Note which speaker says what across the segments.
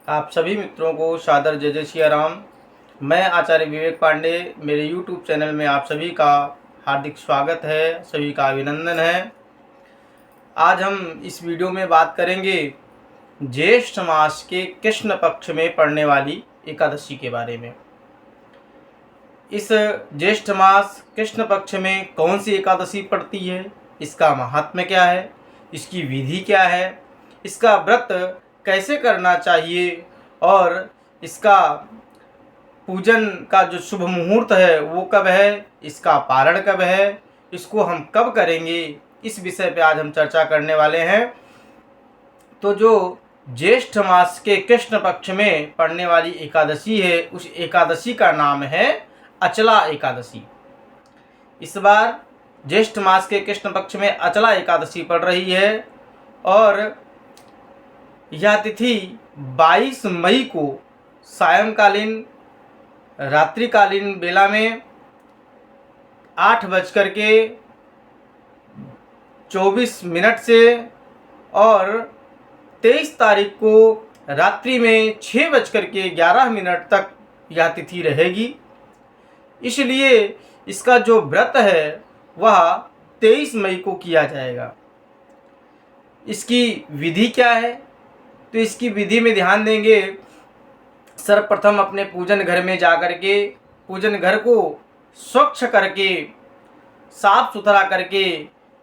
Speaker 1: आप सभी मित्रों को सादर जय जय सिया राम। मैं आचार्य विवेक पांडे, मेरे YouTube चैनल में आप सभी का हार्दिक स्वागत है, सभी का अभिनंदन है। आज हम इस वीडियो में बात करेंगे ज्येष्ठ मास के कृष्ण पक्ष में पड़ने वाली एकादशी के बारे में। इस ज्येष्ठ मास कृष्ण पक्ष में कौन सी एकादशी पड़ती है, इसका महात्म्य क्या है, इसकी विधि क्या है, इसका व्रत कैसे करना चाहिए और इसका पूजन का जो शुभ मुहूर्त है वो कब है, इसका पारण कब है, इसको हम कब करेंगे, इस विषय पे आज हम चर्चा करने वाले हैं। तो जो ज्येष्ठ मास के कृष्ण पक्ष में पड़ने वाली एकादशी है, उस एकादशी का नाम है अचला एकादशी। इस बार ज्येष्ठ मास के कृष्ण पक्ष में अचला एकादशी पड़ रही है और यह तिथि 22 मई को सायंकालीन रात्रिकालीन बेला में 8:24 से और 23 तारीख को रात्रि में 6:11 तक यह तिथि रहेगी। इसलिए इसका जो व्रत है वह 23 मई को किया जाएगा। इसकी विधि क्या है, तो इसकी विधि में ध्यान देंगे। सर्वप्रथम अपने पूजन घर में जाकर के पूजन घर को स्वच्छ करके साफ सुथरा करके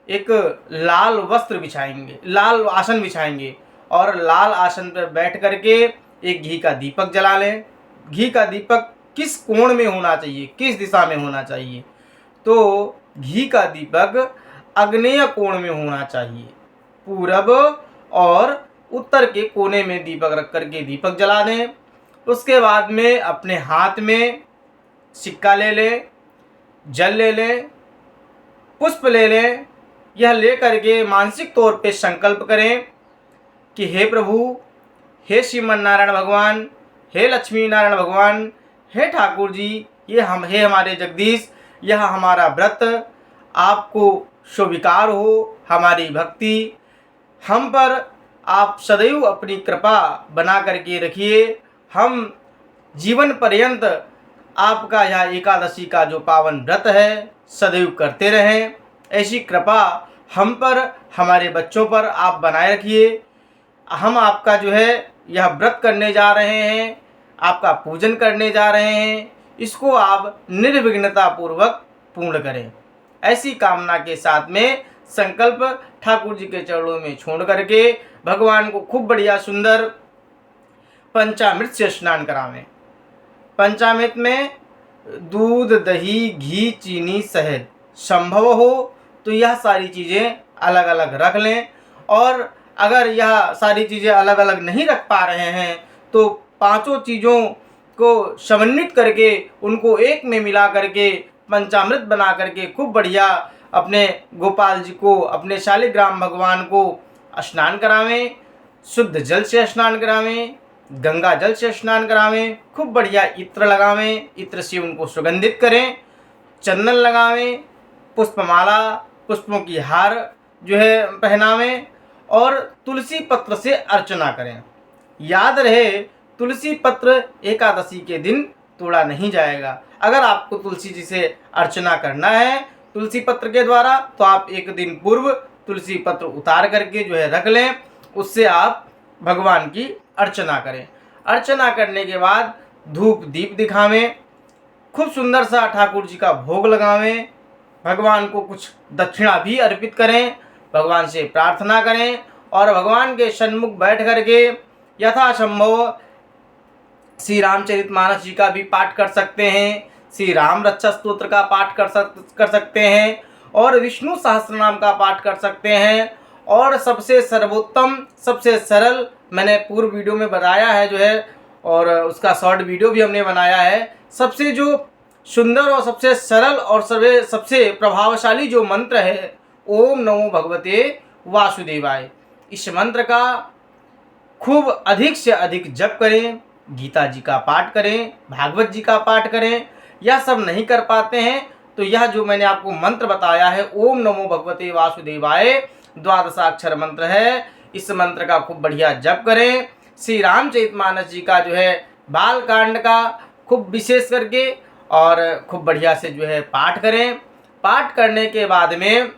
Speaker 1: एक लाल वस्त्र बिछाएंगे, लाल आसन बिछाएंगे और लाल आसन पर बैठ करके एक घी का दीपक जला लें। घी का दीपक किस कोण में होना चाहिए, किस दिशा में होना चाहिए, तो घी का दीपक आग्नेय कोण में होना चाहिए। पूरब और उत्तर के कोने में दीपक रख करके दीपक जला दें। उसके बाद में अपने हाथ में सिक्का ले लें, जल ले लें, पुष्प ले लें। यह ले करके मानसिक तौर पे संकल्प करें कि हे प्रभु, हे श्रीमन नारायण भगवान, हे लक्ष्मी नारायण भगवान, हे ठाकुर जी, हे हमारे जगदीश, यह हमारा व्रत आपको स्वीकार हो। हमारी भक्ति हम पर आप सदैव अपनी कृपा बना करके रखिए। हम जीवन पर्यंत आपका यह एकादशी का जो पावन व्रत है सदैव करते रहें। ऐसी कृपा हम पर, हमारे बच्चों पर आप बनाए रखिए। हम आपका जो है यह व्रत करने जा रहे हैं, आपका पूजन करने जा रहे हैं, इसको आप निर्विघ्नता पूर्वक पूर्ण करें। ऐसी कामना के साथ में संकल्प ठाकुर जी के चरणों में छोड़ करके भगवान को खूब बढ़िया सुंदर पंचामृत से स्नान करावें। पंचामृत में दूध, दही, घी, चीनी, शहद संभव हो तो यह सारी चीज़ें अलग अलग रख लें, और अगर यह सारी चीज़ें अलग अलग नहीं रख पा रहे हैं तो पांचों चीज़ों को समन्वित करके उनको एक में मिला करके पंचामृत बना करके खूब बढ़िया अपने गोपाल जी को, अपने शालिग्राम भगवान को स्नान करावें। शुद्ध जल से स्नान करावें, गंगा जल से स्नान करावें, खूब बढ़िया इत्र लगावें, इत्र से उनको सुगंधित करें, चंदन लगावें, पुष्पमाला, पुष्पों की हार जो है पहनावें और तुलसी पत्र से अर्चना करें। याद रहे, तुलसी पत्र एकादशी के दिन तोड़ा नहीं जाएगा। अगर आपको तुलसी जी से अर्चना करना है तुलसी पत्र के द्वारा, तो आप एक दिन पूर्व तुलसी पत्र उतार करके जो है रख लें, उससे आप भगवान की अर्चना करें। अर्चना करने के बाद धूप दीप दिखावें, खूब सुंदर सा ठाकुर जी का भोग लगावें, भगवान को कुछ दक्षिणा भी अर्पित करें, भगवान से प्रार्थना करें और भगवान के सन्मुख बैठ करके यथासंभव श्री रामचरितमानस जी का भी पाठ कर सकते हैं, श्री राम रक्षा स्तोत्र का पाठ कर सकते हैं और विष्णु सहस्त्रनाम का पाठ कर सकते हैं। और सबसे सर्वोत्तम, सबसे सरल, मैंने पूर्व वीडियो में बताया है जो है, और उसका शॉर्ट वीडियो भी हमने बनाया है। सबसे जो सुंदर और सबसे सरल और सबसे प्रभावशाली जो मंत्र है, ओम नमो भगवते वासुदेवाय। इस मंत्र का खूब अधिक से अधिक जप करें, गीता जी का पाठ करें, भागवत जी का पाठ करें। यह सब नहीं कर पाते हैं तो यह जो मैंने आपको मंत्र बताया है, ओम नमो भगवते वासुदेवाय, 12 अक्षर मंत्र है। इस मंत्र का खूब बढ़िया जप करें, श्री रामचरितमानस जी का जो है बाल कांड का खूब विशेष करके और खूब बढ़िया से जो है पाठ करें। पाठ करने के बाद में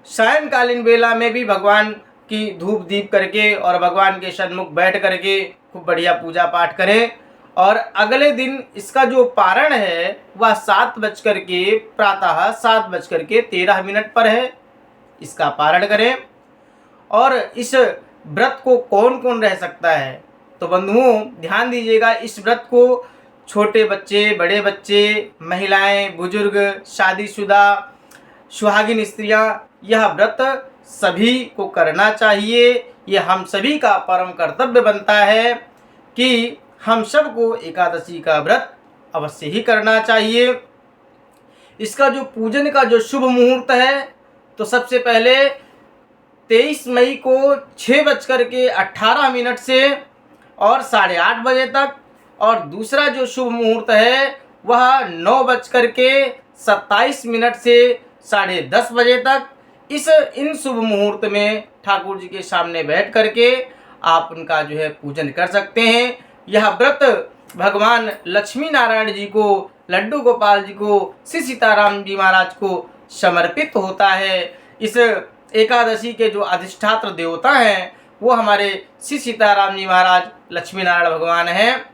Speaker 1: सायंकालीन वेला में भी भगवान की धूप दीप करके और भगवान के सन्मुख बैठ करके खूब बढ़िया पूजा पाठ करें। और अगले दिन इसका जो पारण है वह 7 बज कर के प्रातः 7 बज कर के 13 मिनट पर है, इसका पारण करें। और इस व्रत को कौन कौन रह सकता है, तो बंधुओं ध्यान दीजिएगा, इस व्रत को छोटे बच्चे, बड़े बच्चे, महिलाएं, बुजुर्ग, शादीशुदा, सुहागिन स्त्रियां, यह व्रत सभी को करना चाहिए। यह हम सभी का परम कर्तव्य बनता है कि हम सबको एकादशी का व्रत अवश्य ही करना चाहिए। इसका जो पूजन का जो शुभ मुहूर्त है, तो सबसे पहले 23 मई को 6:18 से और 8:30 बजे तक, और दूसरा जो शुभ मुहूर्त है वह 9:27 से 10:30 बजे तक। इन शुभ मुहूर्त में ठाकुर जी के सामने बैठ करके आप उनका जो है पूजन कर सकते हैं। यह व्रत भगवान लक्ष्मी नारायण जी को, लड्डू गोपाल जी को, श्री सीताराम जी महाराज को समर्पित होता है। इस एकादशी के जो अधिष्ठात्र देवता हैं वो हमारे श्री सीताराम जी महाराज लक्ष्मी नारायण भगवान हैं।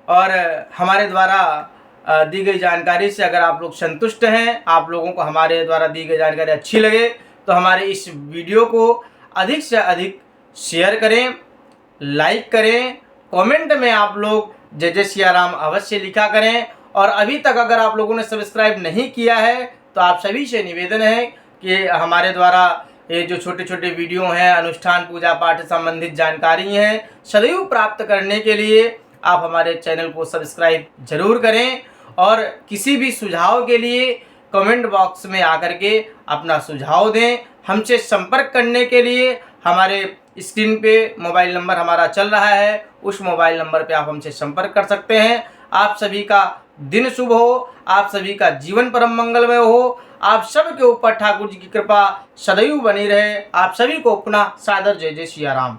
Speaker 1: और हमारे द्वारा दी गई जानकारी से अगर आप लोग संतुष्ट हैं, आप लोगों को हमारे द्वारा दी गई जानकारी अच्छी लगे, तो हमारे इस वीडियो को अधिक से अधिक शेयर करें, लाइक करें, कमेंट में आप लोग जय जय सिया राम अवश्य लिखा करें। और अभी तक अगर आप लोगों ने सब्सक्राइब नहीं किया है तो आप सभी से निवेदन है कि हमारे द्वारा ये जो छोटे छोटे वीडियो हैं, अनुष्ठान पूजा पाठ से संबंधित जानकारी हैं, सदैव प्राप्त करने के लिए आप हमारे चैनल को सब्सक्राइब जरूर करें। और किसी भी सुझाव के लिए कमेंट बॉक्स में आकर के अपना सुझाव दें। हमसे संपर्क करने के लिए हमारे स्क्रीन पे मोबाइल नंबर हमारा चल रहा है, उस मोबाइल नंबर पे आप हमसे संपर्क कर सकते हैं। आप सभी का दिन शुभ हो, आप सभी का जीवन परम मंगलमय हो, आप सब के ऊपर ठाकुर जी की कृपा सदैव बनी रहे। आप सभी को अपना सादर जय जय सिया राम।